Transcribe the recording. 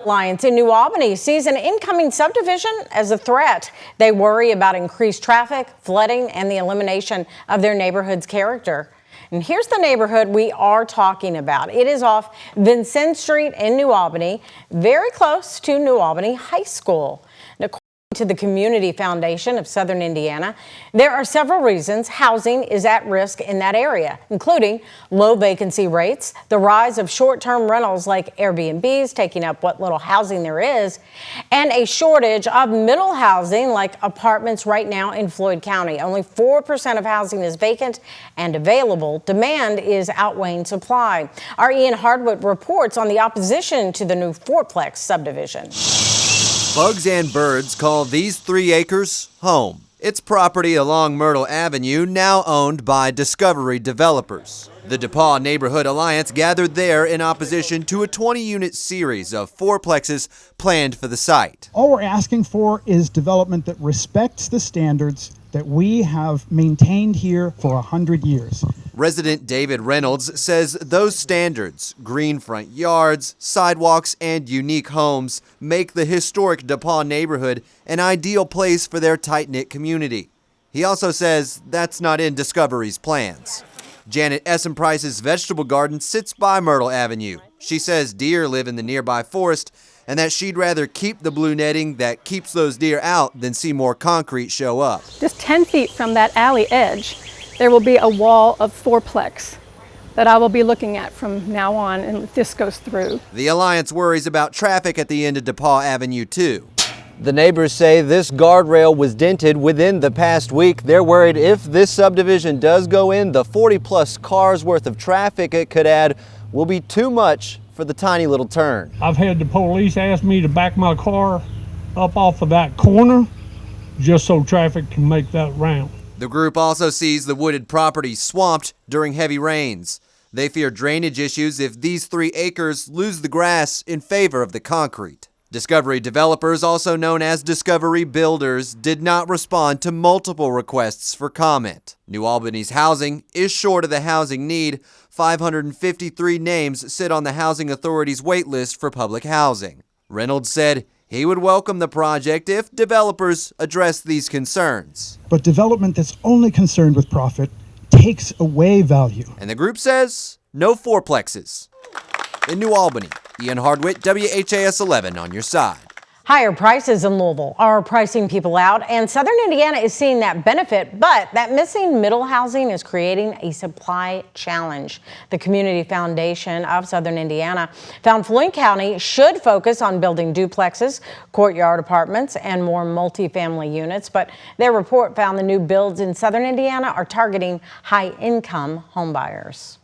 Alliance in New Albany sees an incoming subdivision as a threat. They worry about increased traffic, flooding, and the elimination of their neighborhood's character. And here's the neighborhood we are talking about. It is off Vincennes Street in New Albany, very close to New Albany High School. Now, to the Community Foundation of Southern Indiana, there are several reasons housing is at risk in that area, including low vacancy rates, the rise of short-term rentals like Airbnbs taking up what little housing there is, and a shortage of middle housing like apartments right now in Floyd County. Only 4% of housing is vacant and available. Demand is outweighing supply. Our Ian Hardwick reports on the opposition to the new fourplex subdivision. Bugs and birds call these 3 acres home. It's property along Myrtle Avenue, now owned by Discovery developers. The DePauw Neighborhood Alliance gathered there in opposition to a 20-unit series of fourplexes planned for the site. All we're asking for is development that respects the standards that we have maintained here for 100 years. Resident David Reynolds says those standards, green front yards, sidewalks, and unique homes, make the historic DePauw neighborhood an ideal place for their tight-knit community. He also says that's not in Discovery's plans. Janet Essenprice's vegetable garden sits by Myrtle Avenue. She says deer live in the nearby forest and that she'd rather keep the blue netting that keeps those deer out than see more concrete show up. Just 10 feet from that alley edge, there will be a wall of fourplex that I will be looking at from now on, and if this goes through. The Alliance worries about traffic at the end of DePauw Avenue, too. The neighbors say this guardrail was dented within the past week. They're worried if this subdivision does go in, the 40-plus cars worth of traffic it could add will be too much for the tiny little turn. I've had the police ask me to back my car up off of that corner just so traffic can make that round. The group also sees the wooded property swamped during heavy rains. They fear drainage issues if these 3 acres lose the grass in favor of the concrete. Discovery developers, also known as Discovery Builders, did not respond to multiple requests for comment. New Albany's housing is short of the housing need. 553 names sit on the Housing Authority's wait list for public housing. Reynolds said he would welcome the project if developers address these concerns. But development that's only concerned with profit takes away value. And the group says no fourplexes. In New Albany, Ian Hardwick, WHAS 11 on your side. Higher prices in Louisville are pricing people out, and Southern Indiana is seeing that benefit, but that missing middle housing is creating a supply challenge. The Community Foundation of Southern Indiana found Floyd County should focus on building duplexes, courtyard apartments, and more multifamily units, but their report found the new builds in Southern Indiana are targeting high-income homebuyers.